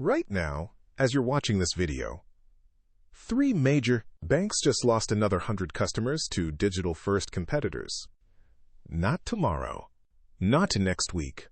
Right now, as you're watching this video, three major banks just lost another 100 customers to digital-first competitors. Not tomorrow, not next week,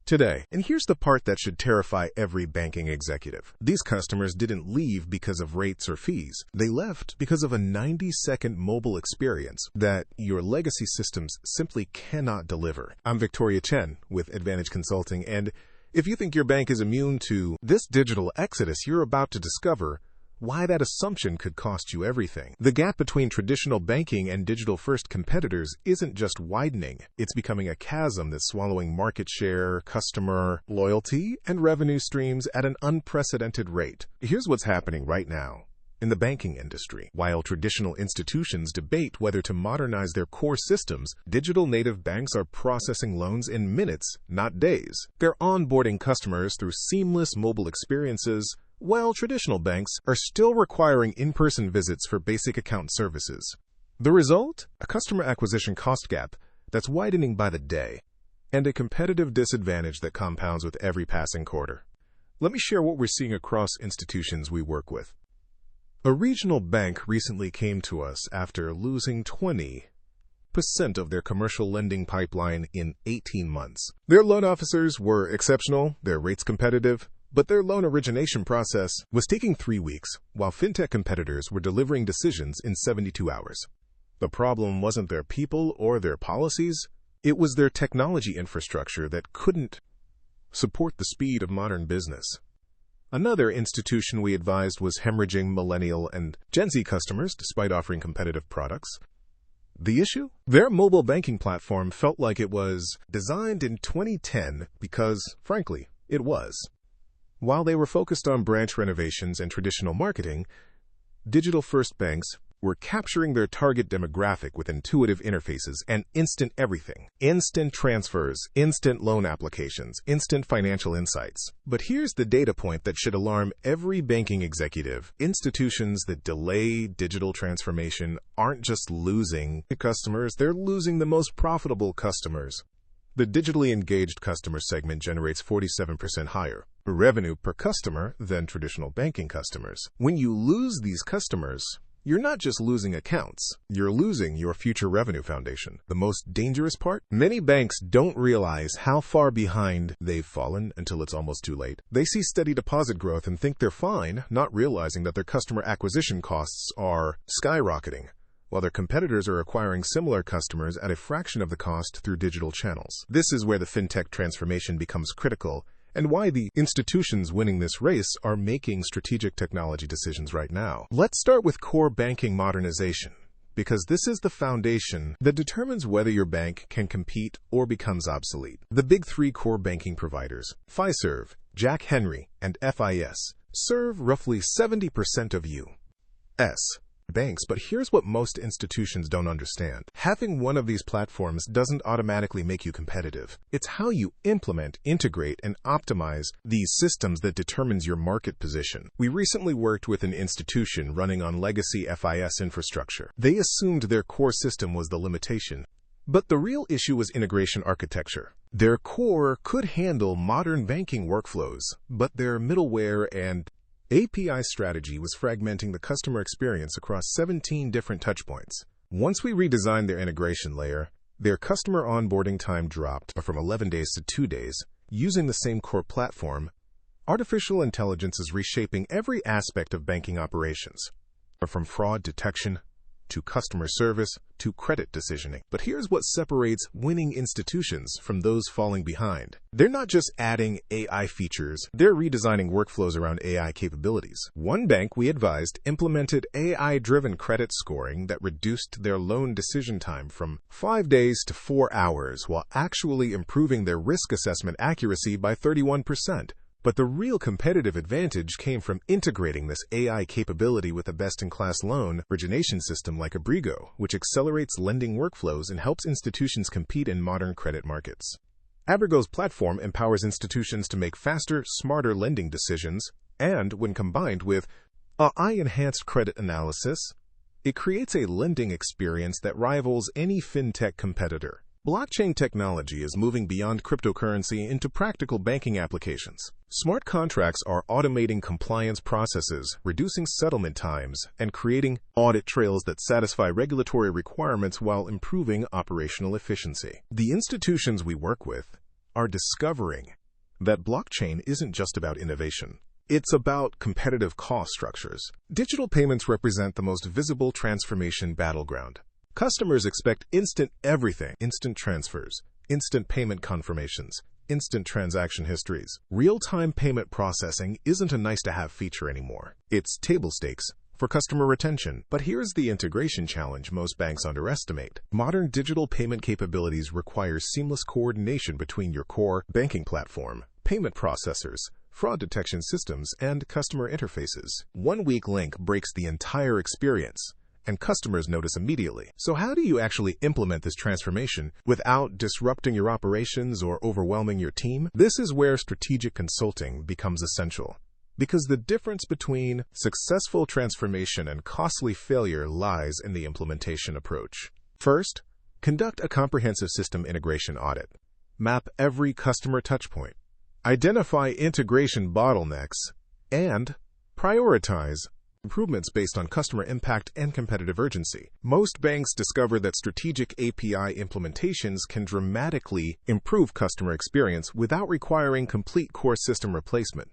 today. And here's the part that should terrify every banking executive. These customers didn't leave because of rates or fees. They left because of a 90-second mobile experience that your legacy systems simply cannot deliver. I'm Victoria Chen with Advanedge Consulting, and if you think your bank is immune to this digital exodus, you're about to discover why that assumption could cost you everything. The gap between traditional banking and digital-first competitors isn't just widening. It's becoming a chasm that's swallowing market share, customer loyalty, and revenue streams at an unprecedented rate. Here's what's happening right now in the banking industry. While traditional institutions debate whether to modernize their core systems, digital native banks are processing loans in minutes, not days. They're onboarding customers through seamless mobile experiences, while traditional banks are still requiring in-person visits for basic account services. The result? A customer acquisition cost gap that's widening by the day, and a competitive disadvantage that compounds with every passing quarter. Let me share what we're seeing across institutions we work with. A regional bank recently came to us after losing 20% of their commercial lending pipeline in 18 months. Their loan officers were exceptional, their rates competitive, but their loan origination process was taking 3 weeks, while fintech competitors were delivering decisions in 72 hours. The problem wasn't their people or their policies, it was their technology infrastructure that couldn't support the speed of modern business. Another institution we advised was hemorrhaging millennial and Gen Z customers despite offering competitive products. The issue? Their mobile banking platform felt like it was designed in 2010 because, frankly, it was. While they were focused on branch renovations and traditional marketing, digital-first banks were capturing their target demographic with intuitive interfaces and instant everything. Instant transfers, instant loan applications, instant financial insights. But here's the data point that should alarm every banking executive. Institutions that delay digital transformation aren't just losing customers, they're losing the most profitable customers. The digitally engaged customer segment generates 47% higher revenue per customer than traditional banking customers. When you lose these customers, you're not just losing accounts, you're losing your future revenue foundation. The most dangerous part? Many banks don't realize how far behind they've fallen until it's almost too late. They see steady deposit growth and think they're fine, not realizing that their customer acquisition costs are skyrocketing, while their competitors are acquiring similar customers at a fraction of the cost through digital channels. This is where the fintech transformation becomes critical, and why the institutions winning this race are making strategic technology decisions right now. Let's start with core banking modernization, because this is the foundation that determines whether your bank can compete or becomes obsolete. The big three core banking providers, Fiserv, Jack Henry, and FIS, serve roughly 70% of U.S. banks, but here's what most institutions don't understand. Having one of these platforms doesn't automatically make you competitive. It's how you implement, integrate, and optimize these systems that determines your market position. We recently worked with an institution running on legacy FIS infrastructure. They assumed their core system was the limitation, but the real issue was integration architecture. Their core could handle modern banking workflows, but their middleware and API strategy was fragmenting the customer experience across 17 different touchpoints. Once we redesigned their integration layer, their customer onboarding time dropped from 11 days to 2 days. Using the same core platform, artificial intelligence is reshaping every aspect of banking operations, from fraud detection to customer service to credit decisioning. But here's what separates winning institutions from those falling behind. They're not just adding AI features, they're redesigning workflows around AI capabilities. One bank we advised implemented AI-driven credit scoring that reduced their loan decision time from 5 days to 4 hours, while actually improving their risk assessment accuracy by 31%. But the real competitive advantage came from integrating this AI capability with a best-in-class loan origination system like Abrigo, which accelerates lending workflows and helps institutions compete in modern credit markets. Abrigo's platform empowers institutions to make faster, smarter lending decisions, and when combined with AI-enhanced credit analysis, it creates a lending experience that rivals any fintech competitor. Blockchain technology is moving beyond cryptocurrency into practical banking applications. Smart contracts are automating compliance processes, reducing settlement times, and creating audit trails that satisfy regulatory requirements while improving operational efficiency. The institutions we work with are discovering that blockchain isn't just about innovation. It's about competitive cost structures. Digital payments represent the most visible transformation battleground. Customers expect instant everything, instant transfers, instant payment confirmations, instant transaction histories. Real-time payment processing isn't a nice-to-have feature anymore. It's table stakes for customer retention. But here's the integration challenge most banks underestimate. Modern digital payment capabilities require seamless coordination between your core banking platform, payment processors, fraud detection systems, and customer interfaces. One weak link breaks the entire experience, and customers notice immediately. So how do you actually implement this transformation without disrupting your operations or overwhelming your team? This is where strategic consulting becomes essential, because the difference between successful transformation and costly failure lies in the implementation approach. First, conduct a comprehensive system integration audit. Map every customer touchpoint. Identify integration bottlenecks, and prioritize improvements based on customer impact and competitive urgency. Most banks discover that strategic API implementations can dramatically improve customer experience without requiring complete core system replacement.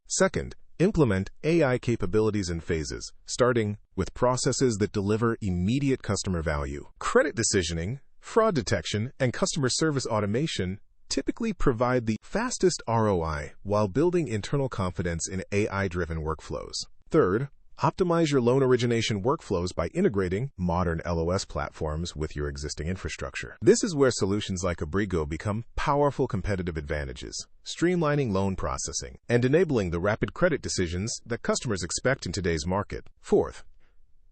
Second, implement AI capabilities in phases, starting with processes that deliver immediate customer value. Credit decisioning, fraud detection, and customer service automation typically provide the fastest ROI while building internal confidence in AI-driven workflows. Third, optimize your loan origination workflows by integrating modern LOS platforms with your existing infrastructure. This is where solutions like Abrigo become powerful competitive advantages, streamlining loan processing and enabling the rapid credit decisions that customers expect in today's market. Fourth,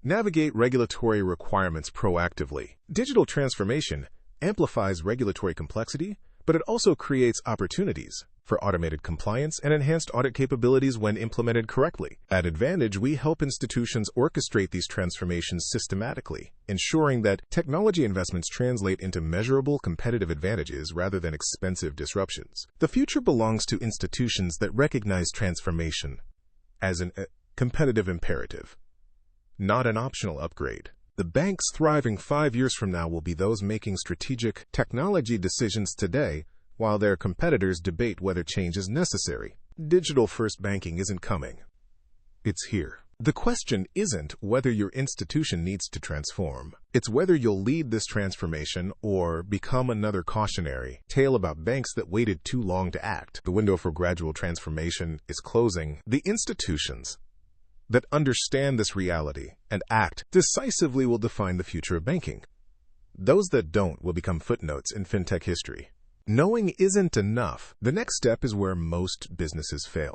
navigate regulatory requirements proactively. Digital transformation amplifies regulatory complexity, but it also creates opportunities for automated compliance and enhanced audit capabilities when implemented correctly. At Advanedge, we help institutions orchestrate these transformations systematically, ensuring that technology investments translate into measurable competitive advantages rather than expensive disruptions. The future belongs to institutions that recognize transformation as a competitive imperative, not an optional upgrade. The banks thriving 5 years from now will be those making strategic technology decisions today, while their competitors debate whether change is necessary. Digital-first banking isn't coming. It's here. The question isn't whether your institution needs to transform. It's whether you'll lead this transformation or become another cautionary tale about banks that waited too long to act. The window for gradual transformation is closing. The institutions that understand this reality and act decisively will define the future of banking. Those that don't will become footnotes in fintech history. Knowing isn't enough. The next step is where most businesses fail.